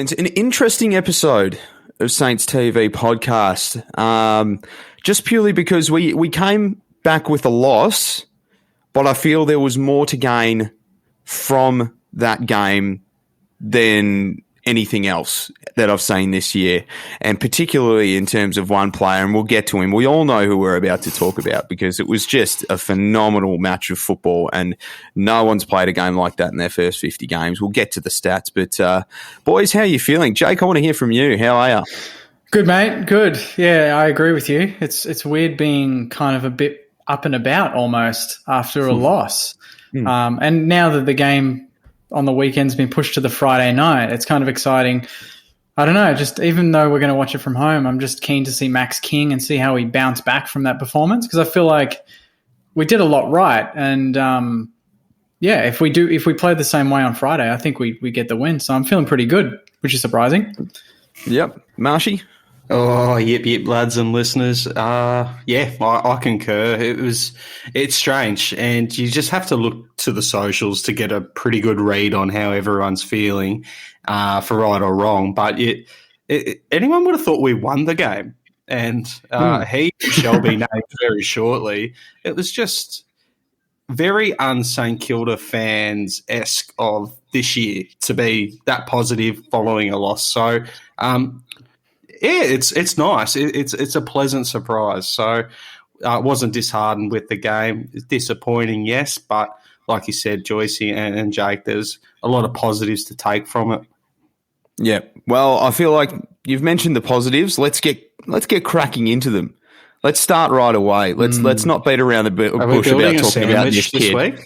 fans? An interesting episode of Saints TV podcast. Just purely because we came back with a loss, but I feel there was more to gain from that game than anything else that I've seen this year, and particularly in terms of one player, and we'll get to him. We all know who we're about to talk about because it was just a phenomenal match of football, and no one's played a game like that in their first 50 games. We'll get to the stats, but boys, how are you feeling? Jake, I want to hear from you. How are you? Good, mate. Good. Yeah, I agree with you. It's weird being kind of a bit up and about almost after a loss. And now that the game on the weekend's been pushed to the Friday night, it's kind of exciting. I don't know, just even though we're going to watch it from home, I'm just keen to see Max King and see how he bounced back from that performance, because I feel like we did a lot right. And, if we play the same way on Friday, I think we get the win. So I'm feeling pretty good, which is surprising. Yep. Marshy? Oh, yep, lads and listeners. I concur. It's strange, and you just have to look to the socials to get a pretty good read on how everyone's feeling, for right or wrong. But anyone would have thought we won the game, and he shall be named very shortly. It was just very un-St Kilda fans-esque of this year to be that positive following a loss. So, it's nice. It's a pleasant surprise. So I wasn't disheartened with the game. It's disappointing, yes, but like you said, Joycey and Jake, there's a lot of positives to take from it. Yeah. Well, I feel like you've mentioned the positives. Let's get cracking into them. Let's start right away. Let's not beat around the bush about talking about this kid. Week?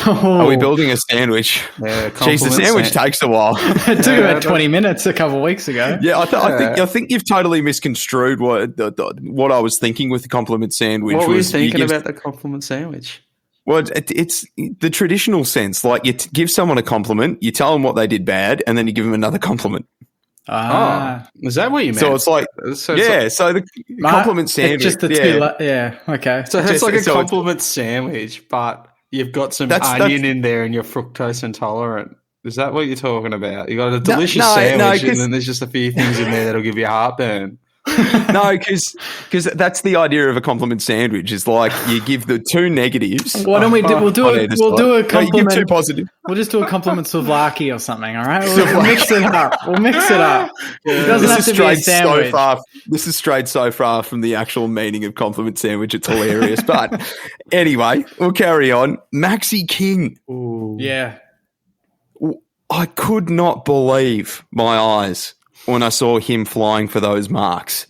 Are we building a sandwich? Yeah, jeez, the sandwich takes a while. It took about 20 minutes a couple of weeks ago. Yeah, I think you've totally misconstrued what I was thinking with the compliment sandwich. What were you thinking about the compliment sandwich? Well, it's the traditional sense. Like you give someone a compliment, you tell them what they did bad, and then you give them another compliment. Is that what you meant? So it's like, so the compliment sandwich. It's just the okay. So it's like a compliment sandwich, but you've got some onion in there and you're fructose intolerant. Is that what you're talking about? You got a delicious sandwich and then there's just a few things in there that'll give you heartburn. No, because that's the idea of a compliment sandwich. Is like you give the two negatives. Why don't we do? We'll do a compliment. You give two positive. We'll just do a compliment souvlaki or something. All right, we'll mix it up. It doesn't have to be a sandwich. This is strayed so far from the actual meaning of compliment sandwich. It's hilarious. But anyway, we'll carry on. Maxi King. Ooh. Yeah, I could not believe my eyes when I saw him flying for those marks.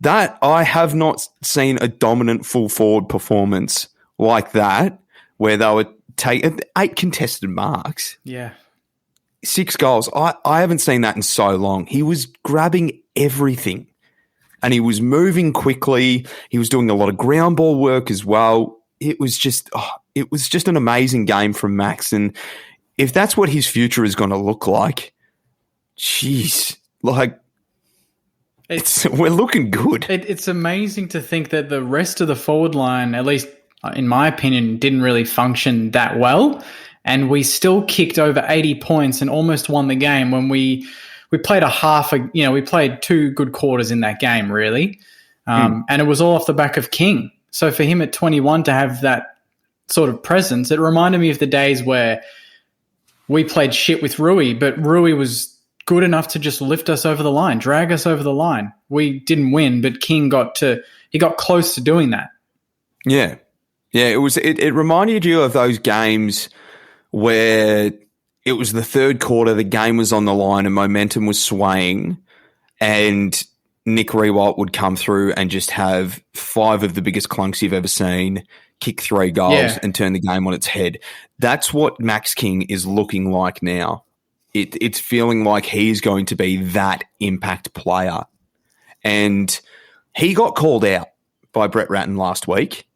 That I have not seen a dominant full forward performance like that, where they were taking 8 contested marks. Yeah. 6 goals. I haven't seen that in so long. He was grabbing everything and he was moving quickly. He was doing a lot of ground ball work as well. It was just an amazing game from Max. And if that's what his future is going to look like, jeez. Like, we're looking good. It's amazing to think that the rest of the forward line, at least in my opinion, didn't really function that well. And we still kicked over 80 points and almost won the game when we played we played 2 good quarters in that game, really. And it was all off the back of King. So for him at 21 to have that sort of presence, it reminded me of the days where we played shit with Rui, but Rui was good enough to just lift us over the line, drag us over the line. We didn't win, but King got close to doing that. Yeah. Yeah, it reminded you of those games where it was the third quarter, the game was on the line and momentum was swaying, and Nick Rewalt would come through and just have 5 of the biggest clunks you've ever seen, kick 3 goals and turn the game on its head. That's what Max King is looking like now. It's feeling like he's going to be that impact player. And he got called out by Brett Ratton last week,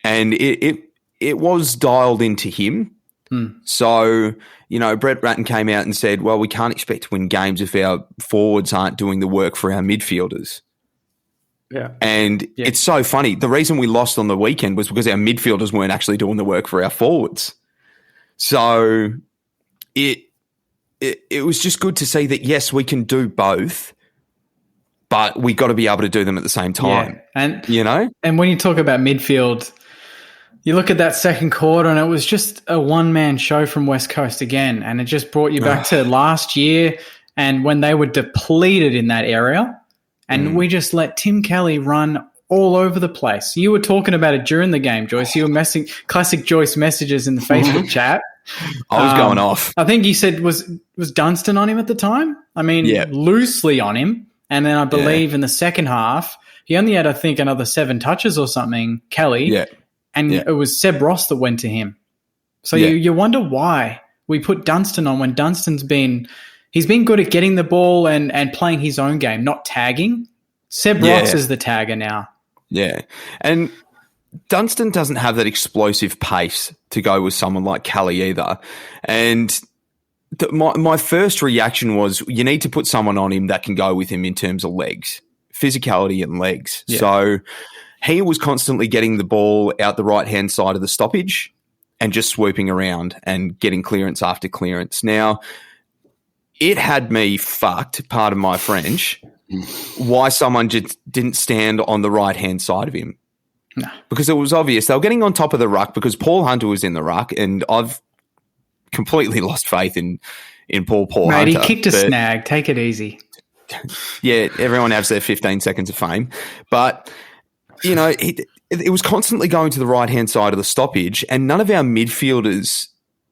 and it was dialed into him. So, Brett Ratton came out and said, well, we can't expect to win games if our forwards aren't doing the work for our midfielders. Yeah. And it's so funny. The reason we lost on the weekend was because our midfielders weren't actually doing the work for our forwards. So it was just good to see that, yes, we can do both, but we got to be able to do them at the same time. Yeah. And when you talk about midfield, you look at that second quarter and it was just a one-man show from West Coast again, and it just brought you back to last year and when they were depleted in that area, and we just let Tim Kelly run all over the place. You were talking about it during the game, Joyce. You were messing classic Joyce messages in the Facebook chat. I was going off. I think you said was Dunstan on him at the time? I mean, loosely on him. And then I believe in the second half, he only had, I think, another 7 touches or something, Kelly. Yeah. And it was Seb Ross that went to him. So you wonder why we put Dunstan on when Dunstan's been good at getting the ball and playing his own game, not tagging. Seb Ross is the tagger now. Yeah. And Dunstan doesn't have that explosive pace to go with someone like Kelly either. And my first reaction was, you need to put someone on him that can go with him in terms of legs, physicality and legs. Yeah. So he was constantly getting the ball out the right-hand side of the stoppage and just swooping around and getting clearance after clearance. Now, it had me fucked, pardon my French, why someone just didn't stand on the right-hand side of him. No. Because it was obvious. They were getting on top of the ruck because Paul Hunter was in the ruck, and I've completely lost faith in Paul Hunter. He kicked a snag. Take it easy. Yeah, everyone has their 15 seconds of fame. But, it was constantly going to the right-hand side of the stoppage, and none of our midfielders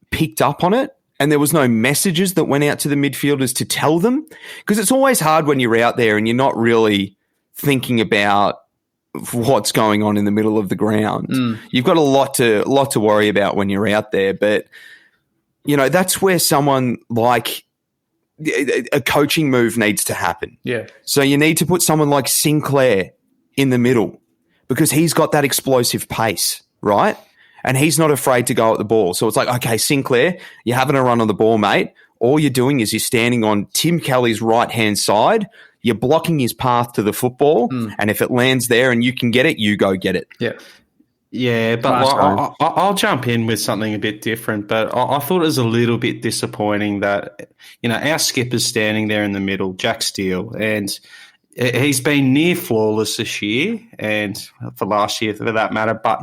picked up on it. And there was no messages that went out to the midfielders to tell them, because it's always hard when you're out there and you're not really thinking about what's going on in the middle of the ground. You've got a lot to worry about when you're out there. But, that's where someone like a coaching move needs to happen. Yeah. So you need to put someone like Sinclair in the middle because he's got that explosive pace, right? And he's not afraid to go at the ball. So it's like, okay, Sinclair, you're having a run on the ball, mate. All you're doing is you're standing on Tim Kelly's right-hand side. You're blocking his path to the football. And if it lands there and you can get it, you go get it. Yeah. Yeah, but I'll jump in with something a bit different. But I thought it was a little bit disappointing that, our skipper's standing there in the middle, Jack Steele, and he's been near flawless this year and for last year for that matter. But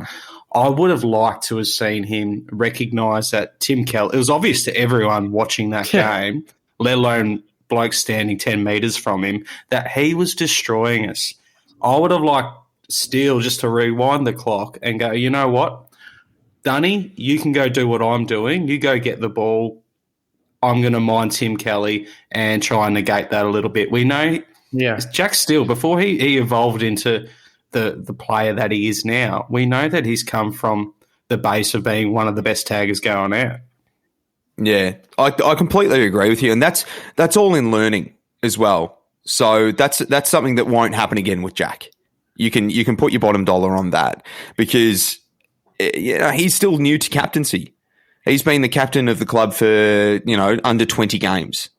I would have liked to have seen him recognise that Tim Kelly, it was obvious to everyone watching that game, let alone blokes standing 10 metres from him, that he was destroying us. I would have liked Steele just to rewind the clock and go, you know what, Dunny, you can go do what I'm doing. You go get the ball. I'm going to mind Tim Kelly and try and negate that a little bit. We know Jack Steele, before he evolved into the player that he is now, we know that he's come from the base of being one of the best taggers going out. Yeah, I completely agree with you, and that's all in learning as well. So that's something that won't happen again with Jack. You can put your bottom dollar on that because he's still new to captaincy. He's been the captain of the club for under 20 games.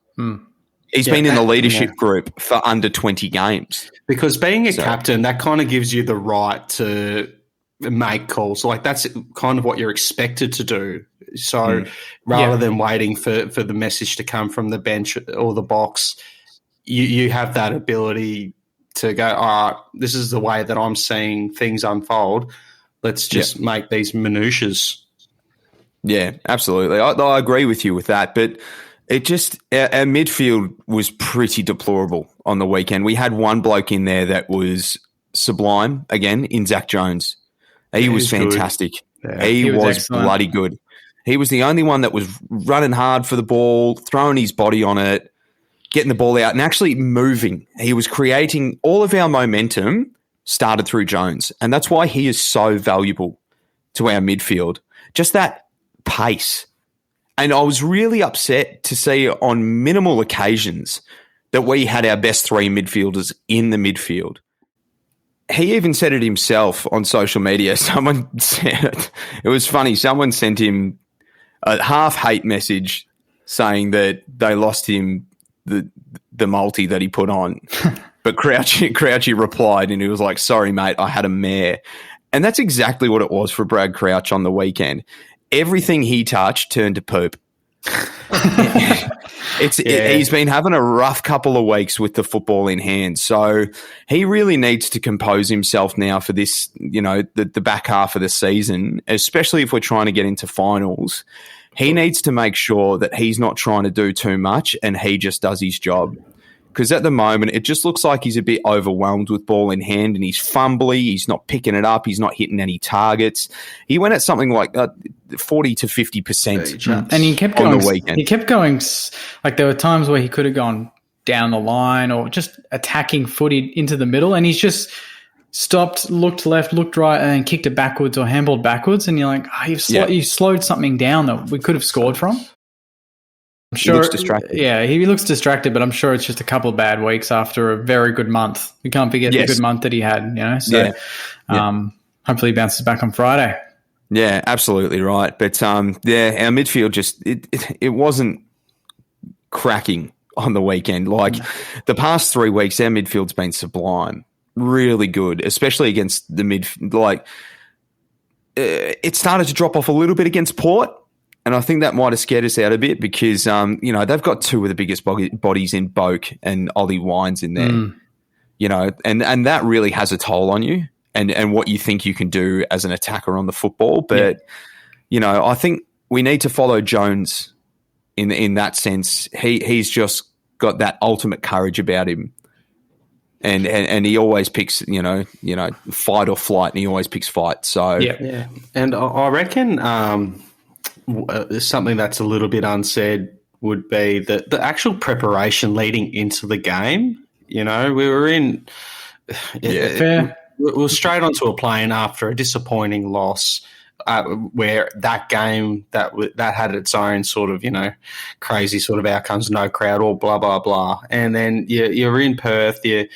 He's been in the leadership group for under 20 games. Because being a captain, that kind of gives you the right to make calls. Like that's kind of what you're expected to do. So rather than waiting for the message to come from the bench or the box, you have that ability to go, all right, this is the way that I'm seeing things unfold. Let's just make these minutiae. Yeah, absolutely. I agree with you with that, but it just our midfield was pretty deplorable on the weekend. We had one bloke in there that was sublime again in Zach Jones. He was fantastic. Yeah, he was bloody good. He was the only one that was running hard for the ball, throwing his body on it, getting the ball out and actually moving. He was creating all of our momentum started through Jones. And that's why he is so valuable to our midfield. Just that pace. And I was really upset to see on minimal occasions that we had our best three midfielders in the midfield. He even said it himself on social media. Someone said it. It was funny. Someone sent him a half-hate message saying that they lost him the multi that he put on. But Crouchy replied and he was like, sorry, mate, I had a mare. And that's exactly what it was for Brad Crouch on the weekend. Everything he touched turned to poop. He's been having a rough couple of weeks with the football in hand, so he really needs to compose himself now for this, the back half of the season, especially if we're trying to get into finals. He needs to make sure that he's not trying to do too much and he just does his job. Because at the moment, it just looks like he's a bit overwhelmed with ball in hand and he's fumbly, he's not picking it up, he's not hitting any targets. He went at something like 40 to 50%. And he kept going on the weekend. He kept going, like there were times where he could have gone down the line or just attacking footy into the middle, and he's just stopped, looked left, looked right, and then kicked it backwards or handballed backwards, and you're like, you've slowed something down that we could have scored from. I'm sure, he looks distracted. Yeah, he looks distracted, but I'm sure it's just a couple of bad weeks after a very good month. We can't forget the good month that he had, So hopefully he bounces back on Friday. Yeah, absolutely right. But, our midfield just it wasn't cracking on the weekend. Like the past 3 weeks, our midfield's been sublime. Really good, especially against the mid. Like it started to drop off a little bit against Port. And I think that might have scared us out a bit because, they've got 2 of the biggest bodies in Boak and Ollie Wines in there, and that really has a toll on you and what you think you can do as an attacker on the football. But, I think we need to follow Jones in that sense. He's just got that ultimate courage about him. And he always picks, fight or flight, and he always picks fight. So, yeah. And I reckon something that's a little bit unsaid would be the actual preparation leading into the game. We were in we were straight onto a plane after a disappointing loss where that game that had its own sort of, crazy sort of outcomes, no crowd, all blah, blah, blah. And then you're in Perth, you're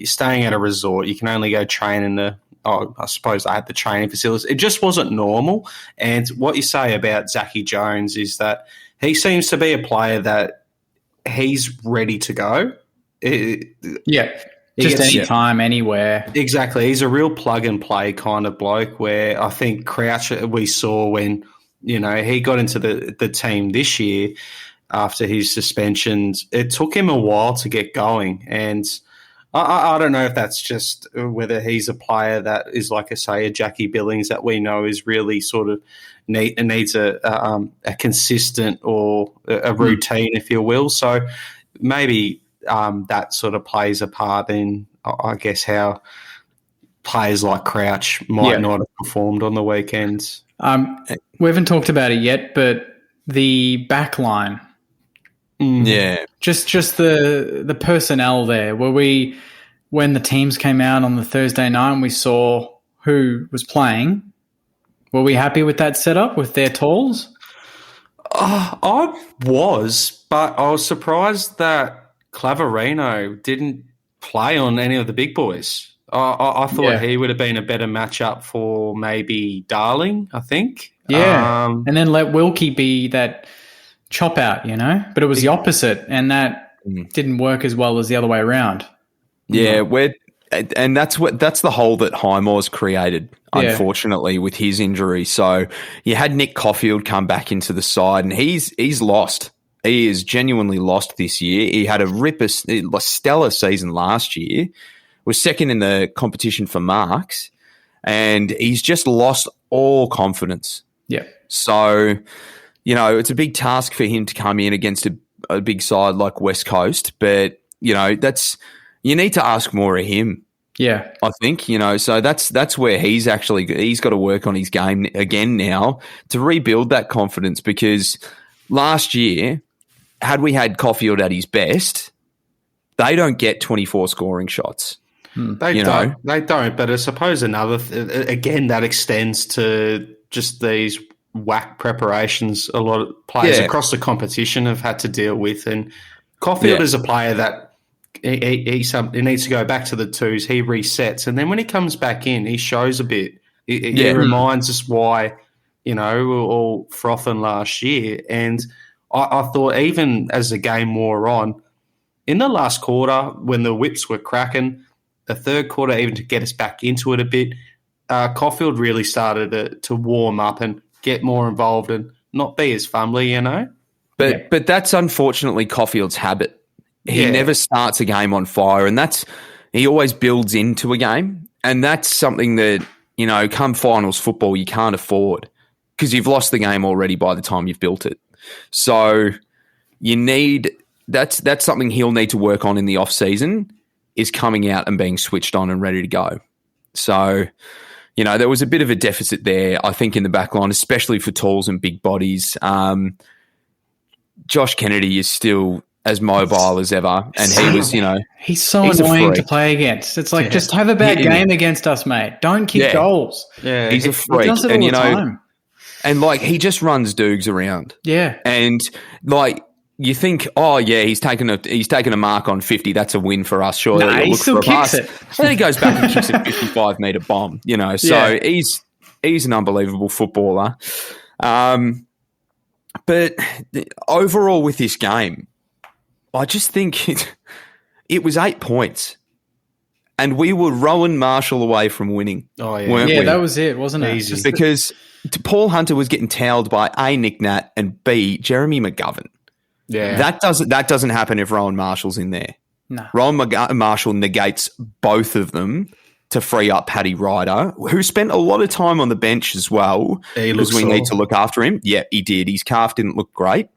staying at a resort, you can only go train in I suppose I had the training facilities. It just wasn't normal. And what you say about Zachy Jones is that he seems to be a player that he's ready to go. Just any time, anywhere. Exactly. He's a real plug and play kind of bloke where I think Crouch we saw when, he got into the team this year after his suspensions. It took him a while to get going, and I don't know if that's just whether he's a player that is, like I say, a Jackie Billings that we know is really sort of needs a consistent or a routine, if you will. So maybe that sort of plays a part in, I guess, how players like Crouch might not have performed on the weekends. We haven't talked about it yet, but the back line. Yeah. Just the personnel there. When the teams came out on the Thursday night and we saw who was playing, were we happy with that setup with their talls? I was, but I was surprised that Claverino didn't play on any of the big boys. I thought he would have been a better matchup for maybe Darling, I think. Yeah, and then let Wilkie be that chop out, but it was the opposite, and that didn't work as well as the other way around. Yeah, and that's the hole that Highmore's created, unfortunately, with his injury. So you had Nick Caulfield come back into the side, and he's lost. He is genuinely lost this year. He had a stellar season last year, was second in the competition for marks, and he's just lost all confidence. Yeah. So, it's a big task for him to come in against a big side like West Coast, but, you need to ask more of him. Yeah. I think, so that's where he's got to work on his game again now to rebuild that confidence, because last year, had we had Caulfield at his best, they don't get 24 scoring shots. They don't, but I suppose again, that extends to just these whack preparations a lot of players across the competition have had to deal with. And Caulfield is a player that he needs to go back to the twos. He resets. And then when he comes back in, he shows a bit. He reminds us why, we were all frothing last year. And I thought even as the game wore on, in the last quarter when the whips were cracking, the third quarter even to get us back into it a bit, Caulfield really started to warm up and get more involved and not be as fumbly, But that's unfortunately Caulfield's habit. He never starts a game on fire, and he always builds into a game, and that's something that, you know, come finals football, you can't afford because you've lost the game already by the time you've built it. So that's something he'll need to work on in the off season, is coming out and being switched on and ready to go. So, you know, there was a bit of a deficit there, I think, in the back line, especially for talls and big bodies. Josh Kennedy is still as mobile as ever, and he was, you know, he's so annoying to play against. It's like, just have a bad game against us, mate. Don't kick goals. Yeah, he's a freak, he does it all the time. And like, he just runs Doogs around. Yeah, and like, you think, oh yeah, he's taken a mark on 50. That's a win for us. Surely, nah, he still kicks it. Then he goes back and kicks a 55-meter bomb. You know, so he's an unbelievable footballer. But overall with this game, I just think it was 8 points, and we were Rowan Marshall away from winning. Oh yeah, weren't we? That was it, wasn't it? Easy. Because Paul Hunter was getting towelled by A, Nick Nat, and B, Jeremy McGovern. Yeah, that doesn't happen if Rowan Marshall's in there. No. Rowan Marshall negates both of them to free up Paddy Ryder, who spent a lot of time on the bench as well, because we need to look after him. Yeah, he did. His calf didn't look great.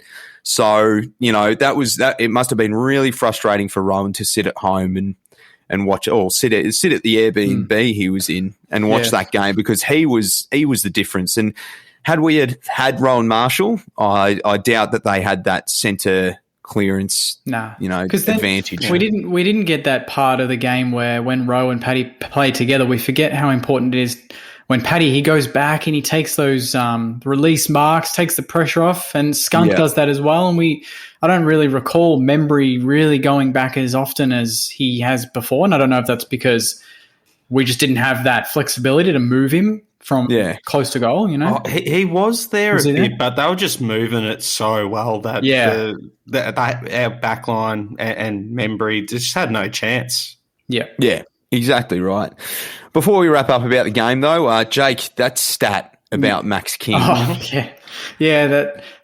So, you know, that it must have been really frustrating for Rowan to sit at home and watch, or sit at the Airbnb he was in and watch that game, because he was the difference. And had we had Rowan Marshall, I doubt that they had that centre clearance, advantage. We didn't get that part of the game where when Rowe and Paddy play together, we forget how important it is when Paddy, he goes back and he takes those release marks, takes the pressure off, and Skunk does that as well. And I don't really recall Membry really going back as often as he has before. And I don't know if that's because we just didn't have that flexibility to move him from close to goal, you know? Oh, he was there a bit, but they were just moving it so well that our back line and Membry just had no chance. Yeah. Yeah, exactly right. Before we wrap up about the game, though, Jake, that stat about Max King. Oh, yeah. Yeah,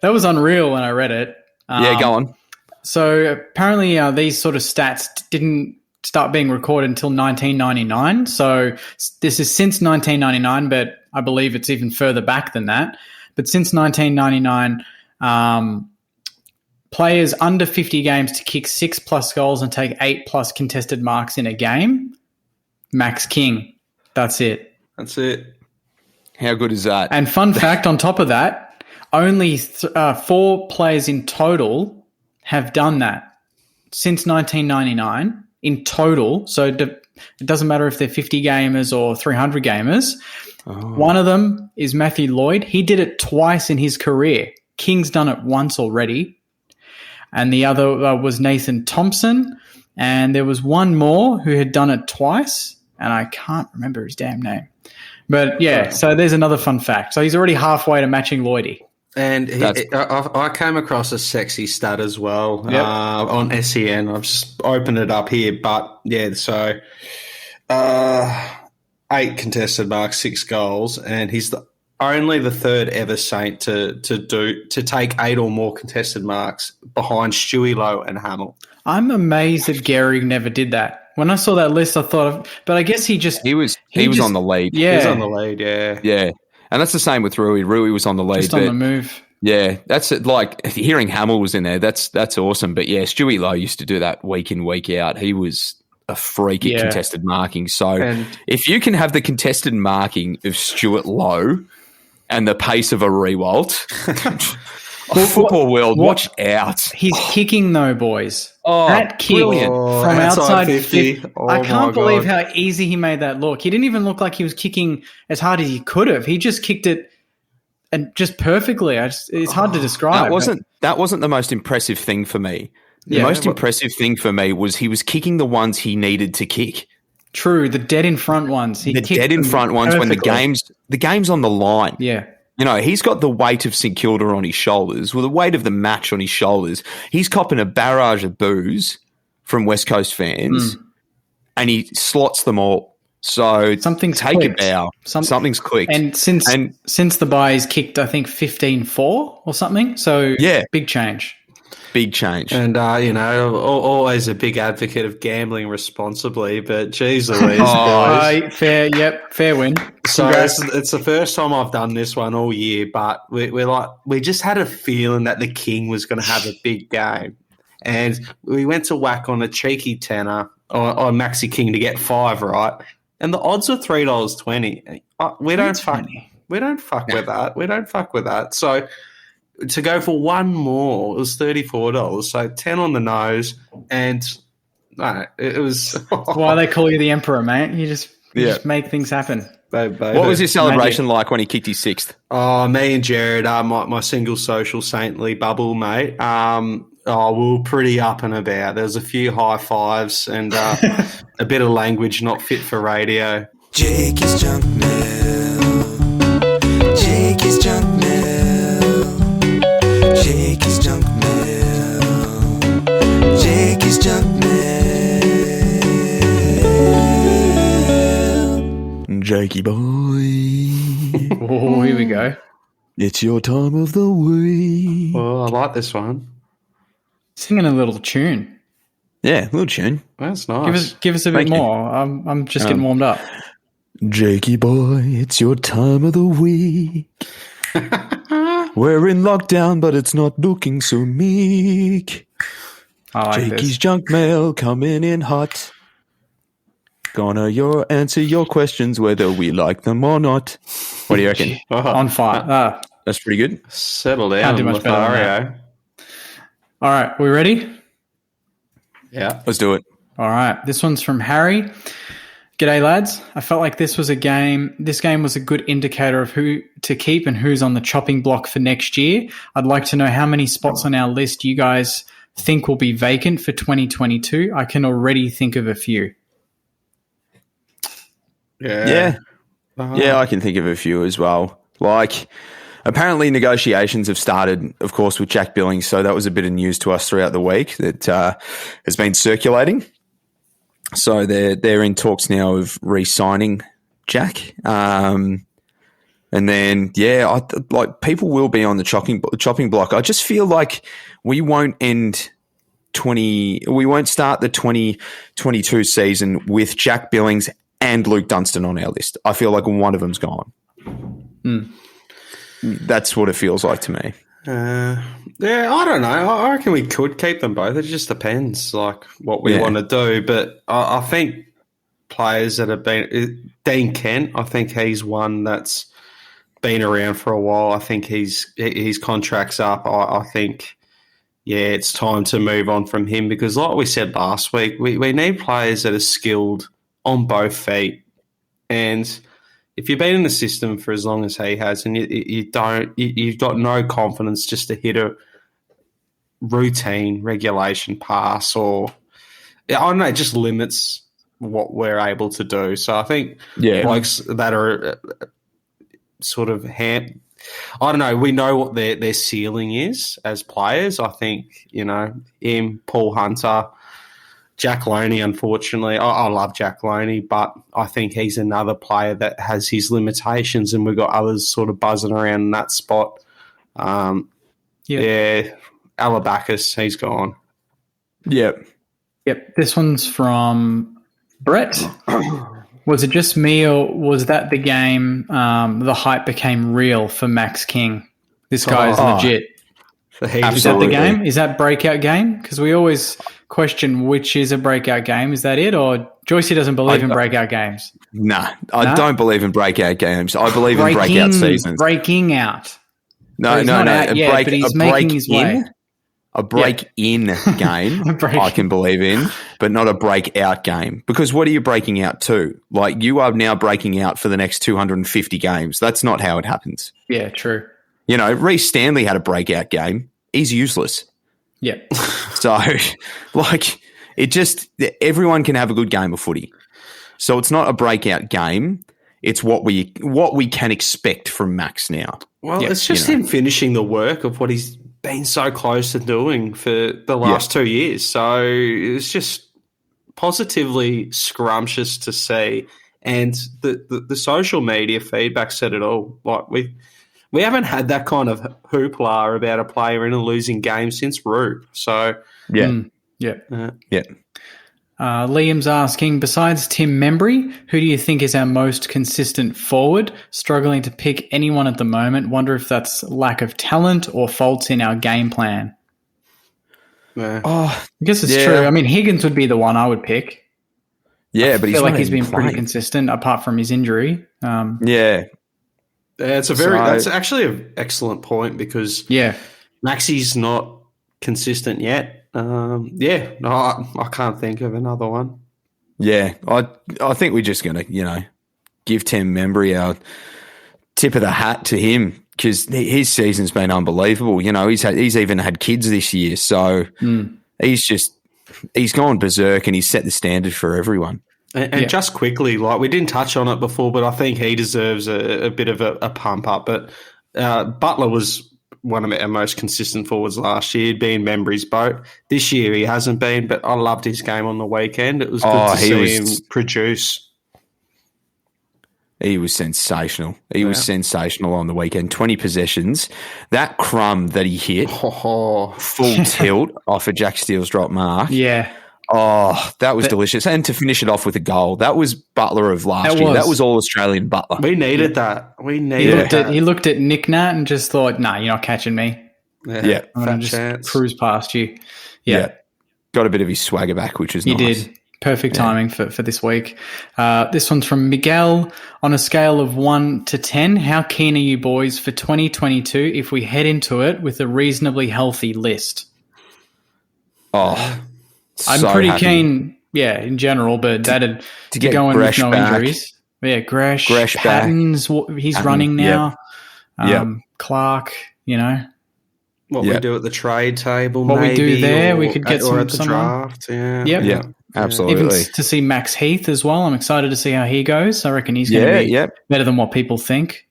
that was unreal when I read it. Go on. So apparently these sort of stats didn't start being recorded until 1999. So this is since 1999, but I believe it's even further back than that. But since 1999, players under 50 games to kick 6+ goals and take 8+ contested marks in a game, Max King. That's it. That's it. How good is that? And fun fact on top of that, only 4 players in total have done that since 1999 in total. So it doesn't matter if they're 50 gamers or 300 gamers. Oh. One of them is Matthew Lloyd. He did it twice in his career. King's done it once already. And the other was Nathan Thompson. And there was one more who had done it twice, and I can't remember his damn name. But, so there's another fun fact. So he's already halfway to matching Lloydie. And I came across a sexy stat as well on SEN. I've just opened it up here. But, 8 contested marks, 6 goals, and he's only the third ever Saint to take 8 or more contested marks behind Stewie Lowe and Hamill. I'm amazed that Gehrig never did that. When I saw that list, I thought but I guess he was on the lead. Yeah. He was on the lead, Yeah. And that's the same with Rui. Rui was on the lead. Just on the move. Yeah. That's it. Like, hearing Hamill was in there, that's awesome. But yeah, Stewie Lowe used to do that week in, week out. He was a freak at contested marking. So if you can have the contested marking of Stuart Lowe and the pace of a Rewalt, football world, watch out. He's kicking though, boys. Oh, that kick from outside 50. I can't believe God. how easy he made that look. He didn't even look like he was kicking as hard as he could have. He just kicked it and just perfectly. It's hard to describe. That wasn't the most impressive thing for me. The most impressive thing for me was he was kicking the ones he needed to kick. True, the dead in front ones. When the game's on the line. Yeah. You know, he's got the weight of St Kilda on his shoulders, with the weight of the match on his shoulders. He's copping a barrage of boos from West Coast fans, and he slots them all. So something's take clicked. a bow. Something's clicked. And since the bye, he's kicked, I think, 15-4 or something. So big change. Big change. And, always a big advocate of gambling responsibly, but geez Louise, boys. Fair win. So Congrats. it's the first time I've done this one all year, but we just had a feeling that the King was going to have a big game. And we went to whack on a cheeky tenner on Maxi King to get 5 right. And the odds were $3.20. We don't fuck with that. We don't fuck with that. So to go for one more, it was $34. So 10 on the nose, and no, it was. That's why they call you the Emperor, mate. You just make things happen. What was your celebration like when he kicked his 6th? Oh, me and Jared, my single social saintly bubble, mate. We were pretty up and about. There was a few high fives and a bit of language not fit for radio. Jake is junk mail. Jake is junk mail. Jake is junk mail. Jake is junk mail. Jakey boy. Oh, here we go. It's your time of the week. Well, I like this one. Singing a little tune. Yeah, little tune. That's nice. Give us a bit more. I'm just getting warmed up. Jakey boy, it's your time of the week. We're in lockdown, but it's not looking so meek. I like Jakey's this. junk mail coming in hot. Gonna answer your questions whether we like them or not. What do you reckon? On fire. That's pretty good. Settle down, Can't do much better than Lothario. All right, we ready? Yeah. Let's do it. All right, this one's from Harry. G'day, lads. I felt like this game was a good indicator of who to keep and who's on the chopping block for next year. I'd like to know how many spots on our list you guys think will be vacant for 2022. I can already think of a few. Yeah. Yeah, I can think of a few as well. Like, apparently negotiations have started, of course, with Jack Billings, so that was a bit of news to us throughout the week that has been circulating. So they're in talks now of re-signing Jack. And then, like people will be on the chopping block. I just feel like we won't start the 2022 season with Jack Billings and Luke Dunstan on our list. I feel like one of them's gone. That's what it feels like to me. I don't know. I reckon we could keep them both. It just depends, like what we want to do. But I think players that have been Dean Kent. I think he's one that's been around for a while. I think his contract's up. I think it's time to move on from him because, like we said last week, we need players that are skilled on both feet. And if you've been in the system for as long as he has, and you've got no confidence just to hit a routine regulation pass, or I don't know, it just limits what we're able to do. So I think blokes that are sort of I don't know. We know what their ceiling is as players. I think him, Paul Hunter. Jack Loney, unfortunately. I love Jack Loney, but I think he's another player that has his limitations, and we've got others sort of buzzing around in that spot. Alabacus, he's gone. Yep. This one's from Brett. Was it just me, or was that the game the hype became real for Max King? This guy is legit. Is that the game? Is that breakout game? Because we always question which is a breakout game. Is that it? Or Joycey doesn't believe in breakout games? Nah, I don't believe in breakout games. I believe in breakout seasons. Breaking out. No. But he's making his way. A break-in game I can believe in, but not a breakout game. Because what are you breaking out to? Like, you are now breaking out for the next 250 games. That's not how it happens. Yeah, true. Reece Stanley had a breakout game. He's useless. Yeah. So, like, everyone can have a good game of footy. So it's not a breakout game. It's what we can expect from Max now. Well, it's just him finishing the work of what he's been so close to doing for the last 2 years. So it's just positively scrumptious to see. And the social media feedback said it all. Like we haven't had that kind of hoopla about a player in a losing game since Root. So Yeah. Yeah. Yeah. Liam's asking, besides Tim Membry, who do you think is our most consistent forward? Struggling to pick anyone at the moment. Wonder if that's lack of talent or faults in our game plan. yeah. Oh, I guess it's Yeah. true. I mean, Higgins would be the one I would pick. yeah, I but he's feel like not he's even been pretty playing. consistent apart from his injury. Yeah. That's actually an excellent point because Yeah. Maxi's not consistent yet. No, I can't think of another one. Yeah. I think we're just going to, give Tim Membry our tip of the hat to him because his season's been unbelievable. He's even had kids this year. So he's gone berserk and he's set the standard for everyone. And just quickly, like we didn't touch on it before, but I think he deserves a bit of a pump up. But Butler was one of our most consistent forwards last year, being Membry's boat. This year he hasn't been, but I loved his game on the weekend. It was good to see him produce. He was sensational. He was sensational on the weekend. 20 possessions. That crumb that he hit, full tilt off of Jack Steele's drop mark. Yeah. Oh, that was delicious. And to finish it off with a goal, that was Butler of last year. That was all Australian Butler. We needed that. We needed that. He looked at Nick Nat and just thought, nah, you're not catching me. Yeah. I'm going to just cruise past you. Yeah. Got a bit of his swagger back, which is nice. He did. Perfect timing for this week. This one's from Miguel. On a scale of 1 to 10, how keen are you boys for 2022 if we head into it with a reasonably healthy list? Oh, I'm so pretty happy. keen, in general, but that'd to get go in with Gresh no back. injuries. Yeah, Gresh back. Patton's, he's running now. Yep. Clark, What we do at the trade table, What we do maybe, there, or we could get or at the someone. draft. Yeah, Yep. Absolutely. Even to see Max Heath as well. I'm excited to see how he goes. I reckon he's going to be better than what people think.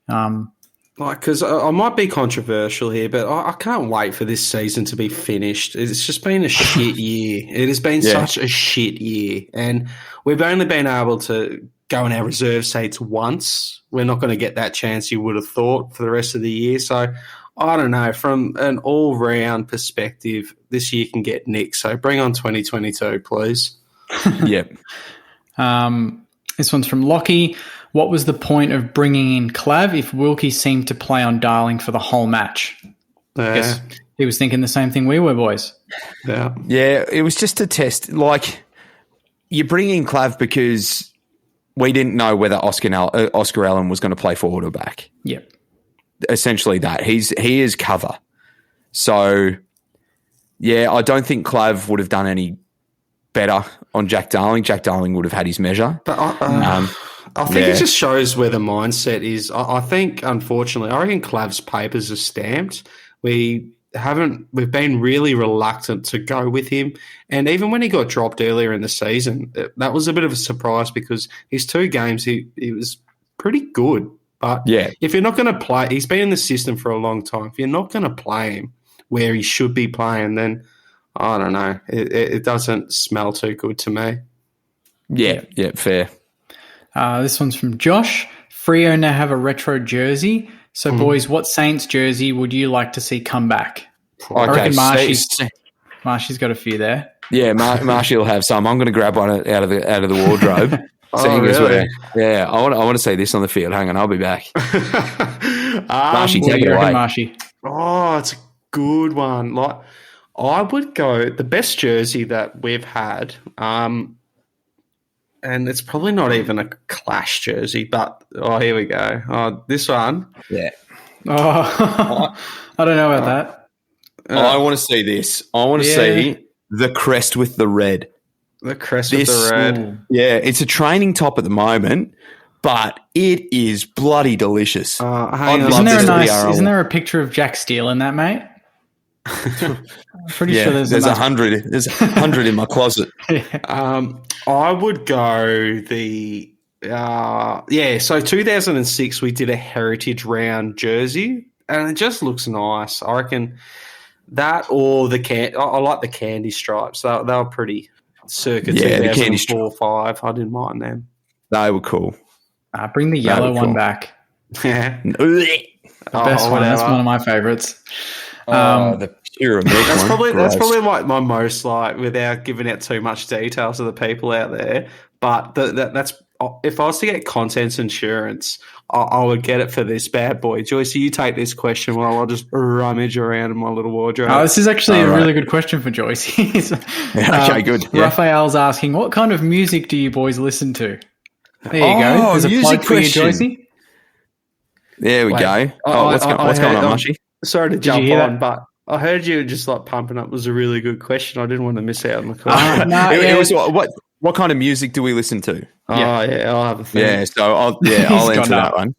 Because I might be controversial here, but I can't wait for this season to be finished. It's just been a shit year. It has been such a shit year. And we've only been able to go in our reserve seats once. We're not going to get that chance you would have thought for the rest of the year. So, I don't know. From an all-round perspective, this year can get nicked. So, bring on 2022, please. Yep. This one's from Lockie. What was the point of bringing in Clav if Wilkie seemed to play on Darling for the whole match? I guess he was thinking the same thing we were, boys. Yeah. Yeah, it was just a test. Like, you bring in Clav because we didn't know whether Oscar Allen was going to play forward or back. Yep. Essentially that. He is cover. So, yeah, I don't think Clav would have done any better on Jack Darling. Jack Darling would have had his measure. But I think it just shows where the mindset is. I think, unfortunately, I reckon Clav's papers are stamped. We've been really reluctant to go with him. And even when he got dropped earlier in the season, that was a bit of a surprise because his 2 games, he was pretty good. But if you're not going to play, he's been in the system for a long time. If you're not going to play him where he should be playing, then I don't know. It doesn't smell too good to me. Yeah, fair. This one's from Josh. Freo now have a retro jersey. So, boys, what Saints jersey would you like to see come back? Okay, I reckon Marshy's got a few there. Yeah, Marshy will have some. I'm going to grab one out of the wardrobe. Really? I want to see this on the field. Hang on, I'll be back. Marshy, take it away. Marshy? Oh, it's a good one. Like, I would go the best jersey that we've had, and it's probably not even a Clash jersey, but here we go. Oh, this one. Yeah. Oh, I don't know about that. I want to see this. I want to see the crest with the red. The crest with the red. Yeah, it's a training top at the moment, but it is bloody delicious. Isn't there a picture of Jack Steele in that, mate? Pretty sure there's 100. There's 100 in my closet. I would go the so 2006 we did a heritage round jersey and it just looks nice. I reckon that or I like the candy stripes. They were pretty circa 2004 5. I didn't mind them. They were cool. Bring the yellow one back. Yeah. The best one. That's one of my favorites. The pure milk That's one. that's Gross. probably my most like, without giving out too much detail to the people out there. But that's, if I was to get contents insurance, I would get it for this bad boy. Joycey, you take this question while I'll just rummage around in my little wardrobe. This is actually a really good question for Joycey. Okay, good. Yeah. Raphael's asking, what kind of music do you boys listen to? There you go. There's a music plug for you, question. Joycey. There we Wait, go. What's going on, Marshy? Sorry to jump hear on, that? but I heard you just like pumping up was a really good question. I didn't want to miss out on the call. It was what kind of music do we listen to? Oh, yeah, I'll have a think. Yeah, so I'll He's answer gone that one.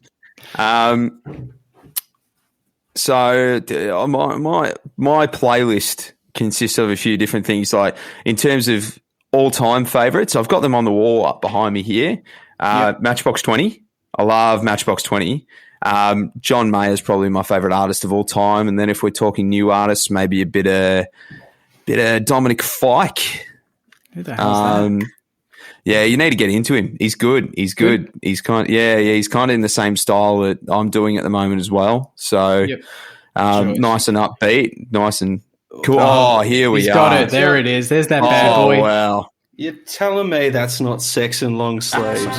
So my playlist consists of a few different things. Like in terms of all-time favorites, I've got them on the wall up behind me here. Matchbox 20. I love Matchbox 20. John Mayer is probably my favorite artist of all time. And then if we're talking new artists, maybe a bit of Dominic Fike. Who the hell is that? Yeah, you need to get into him. He's good. He's good. He's kind of in the same style that I'm doing at the moment as well. So nice and upbeat, nice and cool. Oh, here we are. He's got it. There it is. There's that bad boy. Oh, wow. You're telling me that's not sex and long sleeves, mate?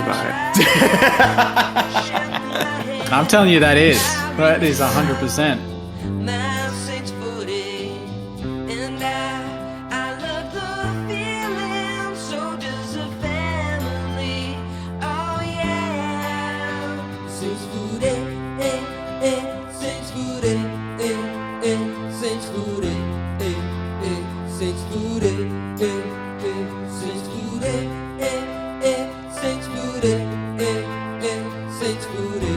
I'm telling you that is. That is 100%. Now 6'8", and I love the feeling. So does the family. Oh yeah. 6'8", 6'8", 6'8", 6'8", 6'8", 6'8".